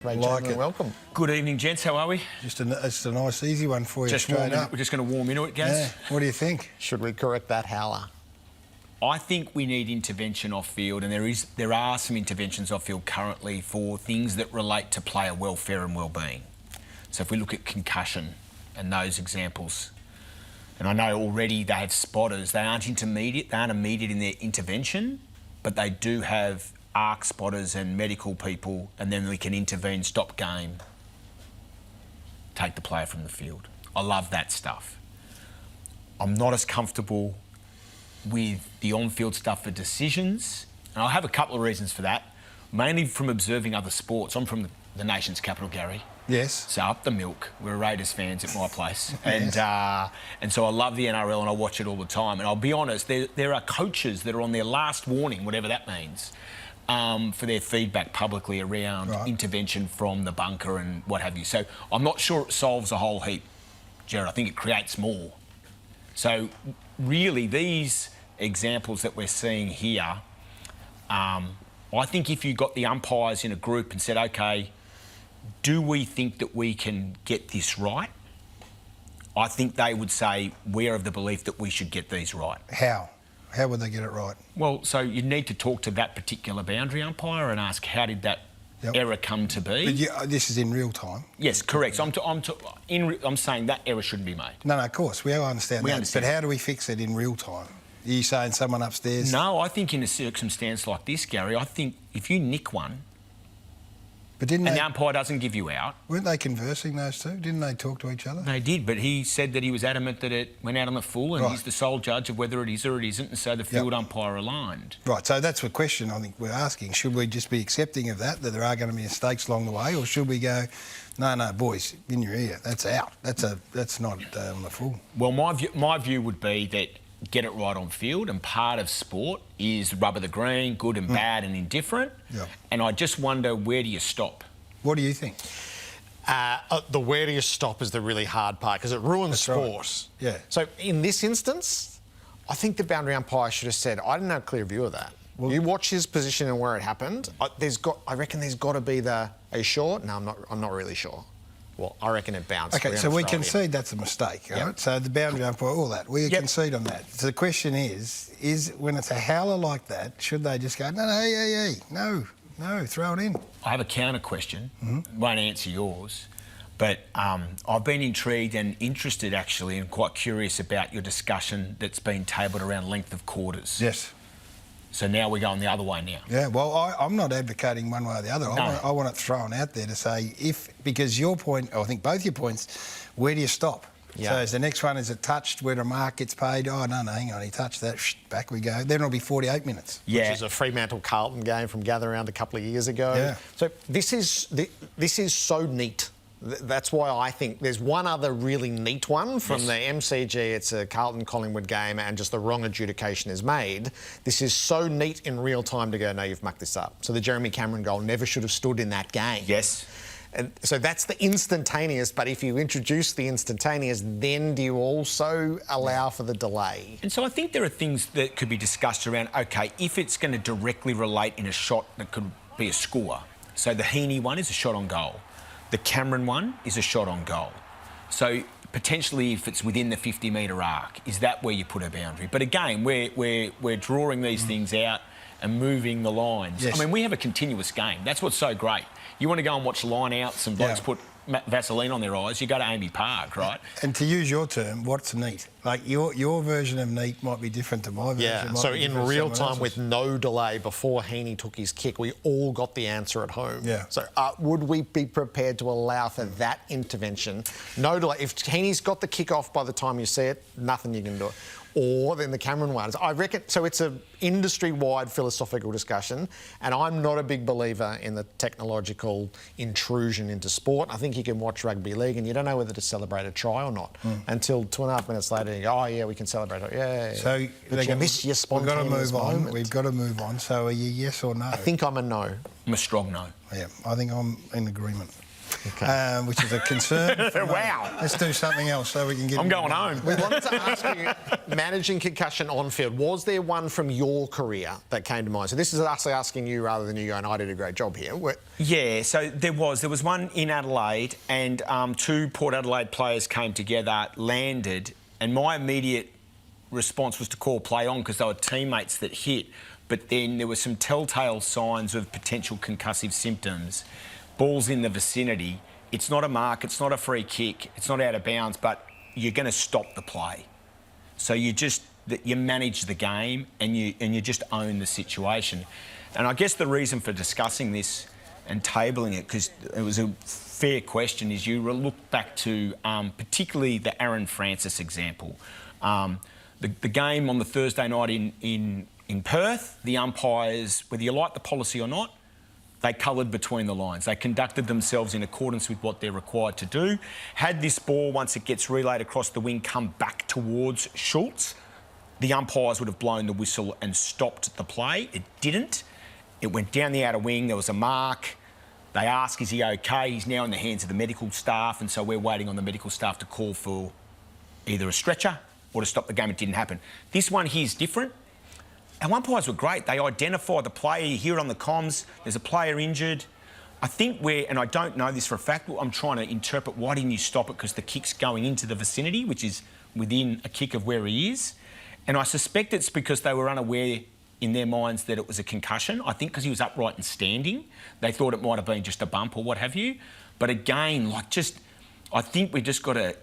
Ray Chamberlain, welcome. Good evening, gents. How are we? Just a nice, easy one for you. We're just going to warm into it, Gaz. Yeah. What do you think? Should we correct that howler? I think we need intervention off field, and there are some interventions off field currently for things that relate to player welfare and well-being. So if we look at concussion and those examples, and I know already they have spotters. They aren't immediate in their intervention, but they do have arc spotters and medical people, and then we can intervene, stop game, take the player from the field. I love that stuff. I'm not as comfortable with the on-field stuff for decisions, and I have a couple of reasons for that, mainly from observing other sports. I'm from the nation's capital, Garry. Yes. So up the milk. We're Raiders fans at my place. Yes. And so I love the NRL and I watch it all the time. And I'll be honest, there are coaches that are on their last warning, whatever that means, for their feedback publicly around intervention from the bunker and what have you. So I'm not sure it solves a whole heap, Gerard. I think it creates more. So really, these examples that we're seeing here, I think if you got the umpires in a group and said, OK, do we think that we can get this right? I think they would say we're of the belief that we should get these right. How? How would they get it right? Well, so you need to talk to that particular boundary umpire and ask how did that error come to be? But this is in real time. Yes, correct. So I'm saying that error shouldn't be made. No, of course, we all understand that. But how do we fix it in real time? Are you saying someone upstairs? No, I think in a circumstance like this, Garry, I think if you nick one, but the umpire doesn't give you out. Weren't they conversing, those two? Didn't they talk to each other? They did, but he said that he was adamant that it went out on the full and he's the sole judge of whether it is or it isn't, and so the field umpire aligned. Right, so that's the question I think we're asking. Should we just be accepting of that there are going to be mistakes along the way, or should we go, no, boys, in your ear, that's out. That's not on the full. Well, my view would be that get it right on field, and part of sport is rub of the green, good and bad and indifferent. Yeah. And I just wonder, where do you stop? What do you think? The where do you stop is the really hard part, because it ruins sport. Right. Yeah. So in this instance, I think the boundary umpire should have said, I didn't have a clear view of that. Well, you watch his position and where it happened. I reckon there's got to be are you sure? No, I'm not really sure. Well, I reckon it bounced. OK, so we concede that's a mistake, right? So the boundary umpire, all that, we concede on that. So the question is when it's a howler like that, should they just go, no, hey, no, throw it in? I have a counter question. Won't answer yours, but I've been intrigued and interested, actually, and quite curious about your discussion that's been tabled around length of quarters. Yes. So now we're going the other way now. Yeah, well, I'm not advocating one way or the other. No. I want it thrown out there to say because your point, I think both your points, where do you stop? Yeah. So is the next one, is it touched where a mark gets paid? Oh, no, hang on, he touched that, back we go. Then it'll be 48 minutes. Yeah. Which is a Fremantle-Carlton game from Gather Round a couple of years ago. Yeah. So this is so neat. That's why I think there's one other really neat one from the MCG. It's a Carlton-Collingwood game and just the wrong adjudication is made. This is so neat in real time to go, no, you've mucked this up. So the Jeremy Cameron goal never should have stood in that game. Yes. And so that's the instantaneous, but if you introduce the instantaneous, then do you also allow for the delay? And so I think there are things that could be discussed around, OK, if it's going to directly relate in a shot that could be a score. So the Heaney one is a shot on goal. The Cameron one is a shot on goal. So potentially if it's within the 50-metre arc, is that where you put a boundary? But again, we're drawing these things out and moving the lines. Yes. I mean, we have a continuous game. That's what's so great. You want to go and watch line-outs and blokes put Vaseline on their eyes, you go to Amy Park, right? And to use your term, what's neat? Like your version of neat might be different to my version. Yeah, so in real time with no delay before Heaney took his kick, we all got the answer at home. Yeah. So would we be prepared to allow for that intervention? No delay. If Heaney's got the kick off by the time you see it, nothing you can do. Or then the Cameron ones. I reckon, so it's an industry-wide philosophical discussion, and I'm not a big believer in the technological intrusion into sport. I think you can watch rugby league and you don't know whether to celebrate a try or not until 2.5 minutes later you go, oh, yeah, we can celebrate it. Yeah. So but you miss your spontaneous moment. We've got to move on. So are you yes or no? I think I'm a no. I'm a strong no. Yeah, I think I'm in agreement. which is a concern. Wow. Let's do something else so we can get... I'm going home. We wanted to ask you, managing concussion on field, was there one from your career that came to mind? So this is us asking you rather than you going, I did a great job here. Yeah, so there was one in Adelaide, and 2 Port Adelaide players came together, landed, and my immediate response was to call play on because they were teammates that hit, but then there were some telltale signs of potential concussive symptoms. Ball's in the vicinity. It's not a mark, it's not a free kick, it's not out of bounds, but you're going to stop the play. So you manage the game and you just own the situation. And I guess the reason for discussing this and tabling it, because it was a fair question, is you look back to particularly the Aaron Francis example. The game on the Thursday night in Perth, the umpires, whether you like the policy or not, they coloured between the lines. They conducted themselves in accordance with what they're required to do. Had this ball, once it gets relayed across the wing, come back towards Schultz, the umpires would have blown the whistle and stopped the play. It didn't. It went down the outer wing. There was a mark. They ask, is he okay? He's now in the hands of the medical staff, and so we're waiting on the medical staff to call for either a stretcher or to stop the game. It didn't happen. This one here is different. Our umpires were great. They identified the player. You hear it on the comms. There's a player injured. I think and I don't know this for a fact, I'm trying to interpret why didn't you stop it, because the kick's going into the vicinity, which is within a kick of where he is. And I suspect it's because they were unaware in their minds that it was a concussion. I think because he was upright and standing, they thought it might have been just a bump or what have you. But again, I think we just got to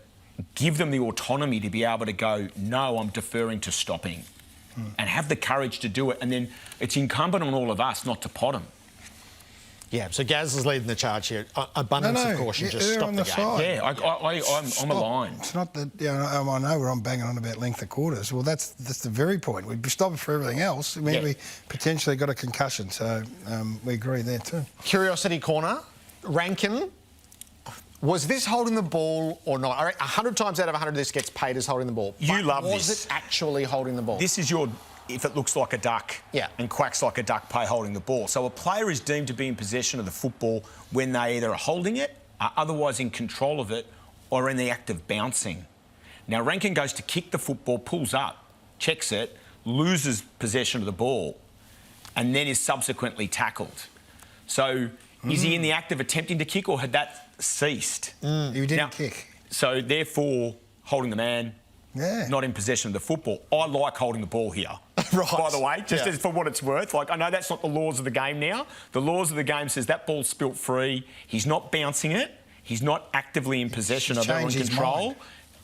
give them the autonomy to be able to go, no, I'm deferring to stopping. And have the courage to do it. And then it's incumbent on all of us not to pot them. Yeah, so Gaz is leading the charge here. Abundance of caution, just stop the game. Side. Yeah, I'm aligned. It's not that, I know where I'm banging on about length of quarters. Well, that's the very point. We'd be stopping for everything else. I mean, we potentially got a concussion, so we agree there too. Curiosity corner. Rankine, was this holding the ball or not? 100 times out of 100 this gets paid as holding the ball. You love this. Was it actually holding the ball? This is if it looks like a duck and quacks like a duck, pay holding the ball. So a player is deemed to be in possession of the football when they either are holding it, are otherwise in control of it, or in the act of bouncing. Now, Rankine goes to kick the football, pulls up, checks it, loses possession of the ball, and then is subsequently tackled. So is he in the act of attempting to kick, or had that ceased? He didn't kick. So therefore, holding the man, not in possession of the football. I like holding the ball here. Right. By the way, just as for what it's worth. I know that's not the laws of the game now. The laws of the game says that ball's spilt free. He's not bouncing it. He's not actively in possession of it or in control.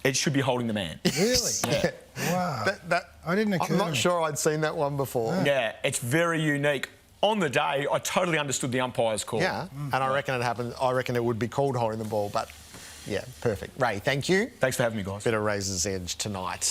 It should be holding the man. Really? Yeah. Wow. I didn't occur I'm not sure I'd seen that one before. Yeah, it's very unique. On the day, I totally understood the umpire's call. Yeah, and I reckon it happened. I reckon it would be called holding the ball, but yeah, perfect. Ray, thank you. Thanks for having me, guys. Bit of Razor's Edge tonight.